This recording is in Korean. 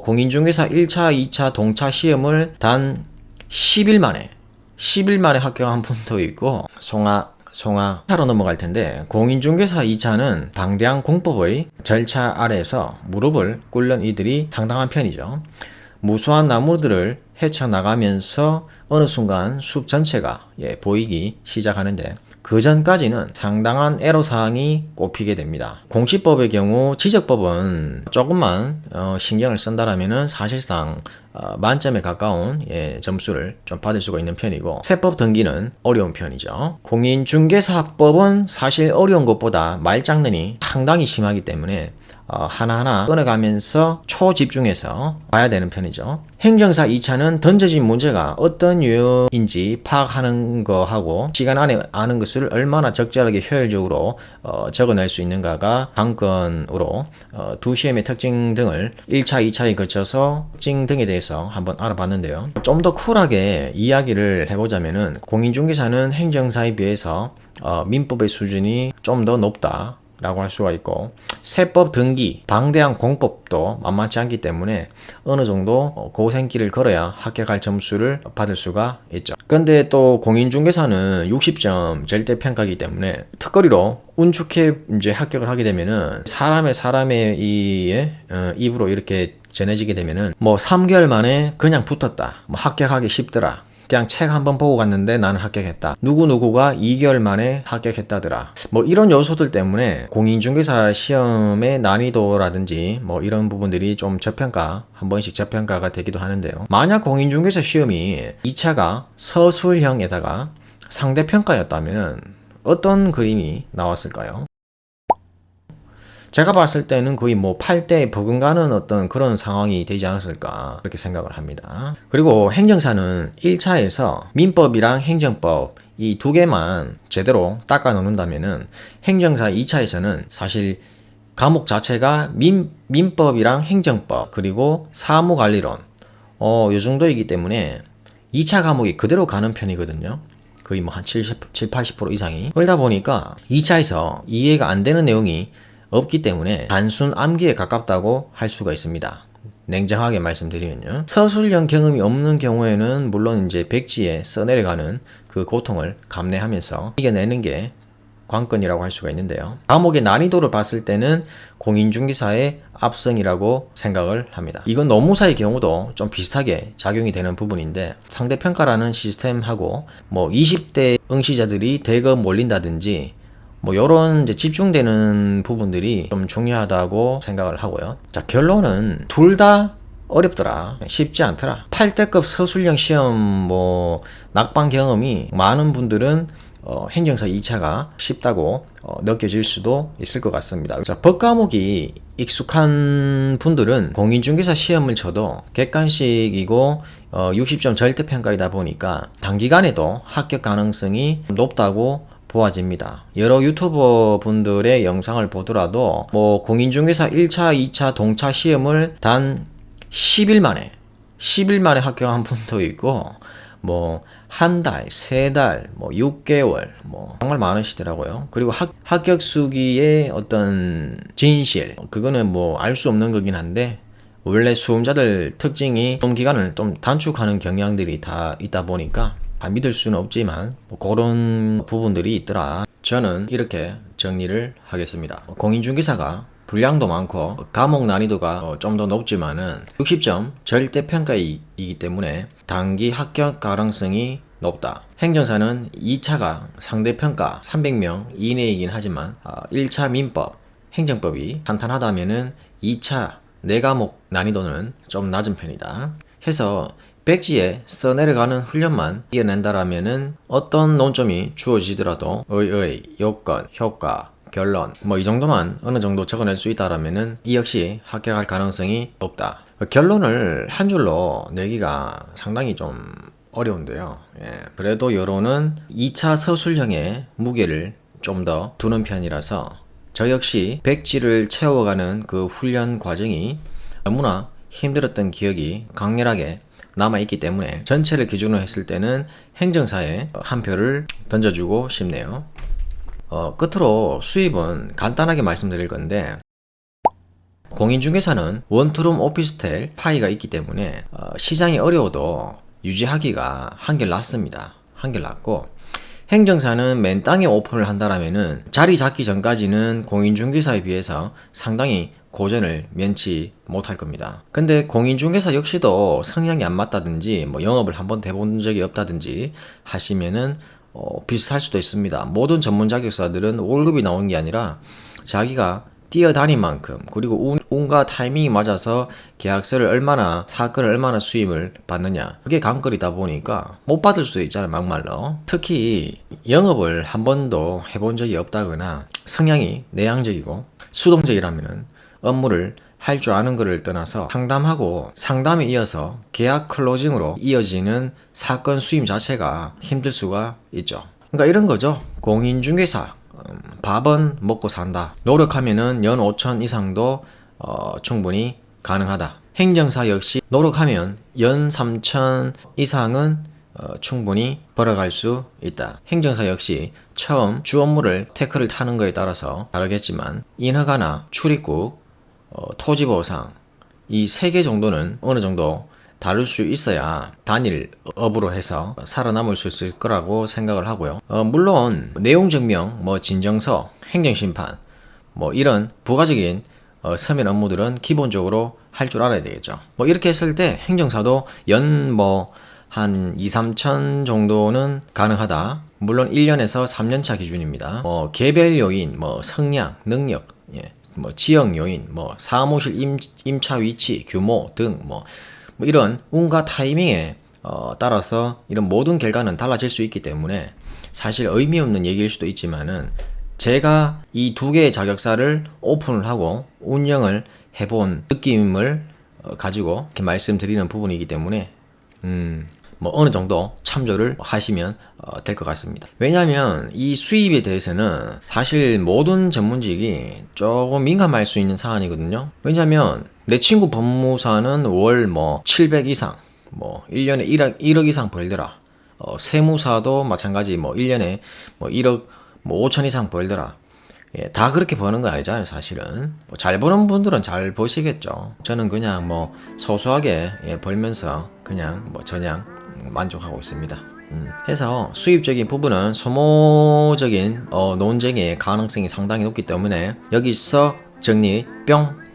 공인중개사 1차, 2차 동차 시험을 단 10일 만에 합격한 분도 있고, 차로 넘어갈 텐데, 공인중개사 2차는 방대한 공법의 절차 아래에서 무릎을 꿇는 이들이 상당한 편이죠. 무수한 나무들을 헤쳐나가면서 어느 순간 숲 전체가 보이기 시작하는데, 그 전까지는 상당한 애로사항이 꼽히게 됩니다. 공시법의 경우 지적법은 조금만 신경을 쓴다라면은 사실상 만점에 가까운 점수를 좀 받을 수가 있는 편이고, 세법 등기는 어려운 편이죠. 공인중개사법은 사실 어려운 것보다 말장난이 상당히 심하기 때문에 하나하나 끊어가면서 초집중해서 봐야 되는 편이죠. 행정사 2차는 던져진 문제가 어떤 유형인지 파악하는 거하고 시간 안에 아는 것을 얼마나 적절하게 효율적으로 적어낼 수 있는가가 관건으로 두 시험의 특징 등을 1차, 2차에 거쳐서 특징 등에 대해서 한번 알아봤는데요. 좀 더 쿨하게 이야기를 해보자면은 공인중개사는 행정사에 비해서 민법의 수준이 좀 더 높다 라고 할 수가 있고, 세법 등기, 방대한 공법도 만만치 않기 때문에 어느 정도 고생길을 걸어야 합격할 점수를 받을 수가 있죠. 근데 또 공인중개사는 60점 절대평가이기 때문에 특거리로 운 좋게 이제 합격을 하게 되면은 사람의 입으로 이렇게 전해지게 되면은 3개월 만에 그냥 붙었다, 합격하기 쉽더라, 그냥 책 한번 보고 갔는데 나는 합격했다, 누구누구가 2개월 만에 합격했다더라, 이런 요소들 때문에 공인중개사 시험의 난이도라든지 이런 부분들이 좀 한 번씩 저평가가 되기도 하는데요. 만약 공인중개사 시험이 2차가 서술형에다가 상대평가였다면 어떤 그림이 나왔을까요? 제가 봤을 때는 거의 8대 버금가는 어떤 그런 상황이 되지 않았을까, 그렇게 생각을 합니다. 그리고 행정사는 1차에서 민법이랑 행정법 이 두 개만 제대로 닦아 놓는다면은 행정사 2차에서는 사실 과목 자체가 민법이랑 행정법 그리고 사무관리론 요 정도이기 때문에 2차 과목이 그대로 가는 편이거든요. 거의 한 70-80% 이상이. 그러다 보니까 2차에서 이해가 안 되는 내용이 없기 때문에 단순 암기에 가깝다고 할 수가 있습니다. 냉정하게 말씀드리면요. 서술형 경험이 없는 경우에는 물론 이제 백지에 써내려가는 그 고통을 감내하면서 이겨내는 게 관건이라고 할 수가 있는데요. 과목의 난이도를 봤을 때는 공인중개사의 압승이라고 생각을 합니다. 이건 노무사의 경우도 좀 비슷하게 작용이 되는 부분인데, 상대평가라는 시스템하고 20대 응시자들이 대거 몰린다든지 요런 이제 집중되는 부분들이 좀 중요하다고 생각을 하고요. 자, 결론은 둘 다 어렵더라, 쉽지 않더라. 8대급 서술형 시험 낙방 경험이 많은 분들은 행정사 2차가 쉽다고 느껴질 수도 있을 것 같습니다. 자, 법 과목이 익숙한 분들은 공인중개사 시험을 쳐도 객관식이고 60점 절대평가이다 보니까 단기간에도 합격 가능성이 높다고 보아집니다. 여러 유튜버 분들의 영상을 보더라도 공인중개사 1차, 2차 동차 시험을 단 10일 만에 합격한 분도 있고 한 달, 3달, 6개월 정말 많으시더라고요. 그리고 합격 수기의 어떤 진실, 그거는 알 수 없는 거긴 한데, 원래 수험자들 특징이 시험 기간을 좀 단축하는 경향들이 다 있다 보니까 믿을 수는 없지만 그런 부분들이 있더라. 저는 이렇게 정리를 하겠습니다. 공인중개사가 분량도 많고 과목 난이도가 좀 더 높지만은 60점 절대평가이기 때문에 단기 합격 가능성이 높다. 행정사는 2차가 상대평가 300명 이내이긴 하지만 1차 민법, 행정법이 탄탄하다면은 2차 4과목 난이도는 좀 낮은 편이다. 해서 백지에 써내려가는 훈련만 이겨낸다라면은 어떤 논점이 주어지더라도 의의, 요건, 효과, 결론 이 정도만 어느 정도 적어낼 수 있다라면은 이 역시 합격할 가능성이 높다. 결론을 한 줄로 내기가 상당히 좀 어려운데요. 그래도 여론은 2차 서술형의 무게를 좀 더 두는 편이라서 저 역시 백지를 채워가는 그 훈련 과정이 너무나 힘들었던 기억이 강렬하게 남아있기 때문에 전체를 기준으로 했을 때는 행정사에 한 표를 던져주고 싶네요. 끝으로 수입은 간단하게 말씀드릴 건데, 공인중개사는 원투룸 오피스텔 파이가 있기 때문에 시장이 어려워도 유지하기가 한결 낫고, 행정사는 맨 땅에 오픈을 한다라면은 자리 잡기 전까지는 공인중개사에 비해서 상당히 고전을 면치 못할 겁니다. 근데 공인중개사 역시도 성향이 안 맞다든지 뭐 영업을 한번 해본 적이 없다든지 하시면은 비슷할 수도 있습니다. 모든 전문 자격사들은 월급이 나오는 게 아니라 자기가 뛰어다닌 만큼, 그리고 운과 타이밍이 맞아서 계약서를 사건을 얼마나 수임을 받느냐, 그게 관건이다 보니까 못 받을 수도 있잖아요, 막말로. 특히 영업을 한 번도 해본 적이 없다거나 성향이 내향적이고 수동적이라면은 업무를 할 줄 아는 것을 떠나서 상담하고 상담에 이어서 계약 클로징으로 이어지는 사건 수임 자체가 힘들 수가 있죠. 그러니까 이런 거죠. 공인중개사 밥은 먹고 산다. 노력하면은 연 5천 이상도 충분히 가능하다. 행정사 역시 노력하면 연 3천 이상은 충분히 벌어갈 수 있다. 행정사 역시 처음 주 업무를 태클을 타는 거에 따라서 다르겠지만 인허가나 출입국, 토지보상 이 3개 정도는 어느 정도 다룰 수 있어야 단일 업으로 해서 살아남을 수 있을 거라고 생각을 하고요. 물론 내용 증명, 진정서, 행정심판 이런 부가적인 서면 업무들은 기본적으로 할 줄 알아야 되겠죠. 이렇게 했을 때 행정사도 연 한 2, 3천 정도는 가능하다. 물론 1년에서 3년차 기준입니다. 개별 요인, 성량, 능력, 지역 요인, 사무실 임차 위치, 규모 등 이런 운과 타이밍에 따라서 이런 모든 결과는 달라질 수 있기 때문에 사실 의미 없는 얘기일 수도 있지만은, 제가 이 2개의 자격사를 오픈을 하고 운영을 해본 느낌을 가지고 이렇게 말씀드리는 부분이기 때문에 어느 정도 참조를 하시면 될 것 같습니다. 왜냐하면 이 수입에 대해서는 사실 모든 전문직이 조금 민감할 수 있는 사안이거든요. 왜냐하면 내 친구 법무사는 월 700 이상, 1년에 1억 이상 벌더라. 세무사도 마찬가지 1년에 1억 5천 이상 벌더라. 예, 다 그렇게 버는 건 아니잖아요, 사실은. 잘 버는 분들은 잘 버시겠죠. 저는 그냥 소소하게 벌면서 그냥 저냥 만족하고 있습니다. 해서 수입적인 부분은 소모적인 논쟁의 가능성이 상당히 높기 때문에 여기서 정리 뿅!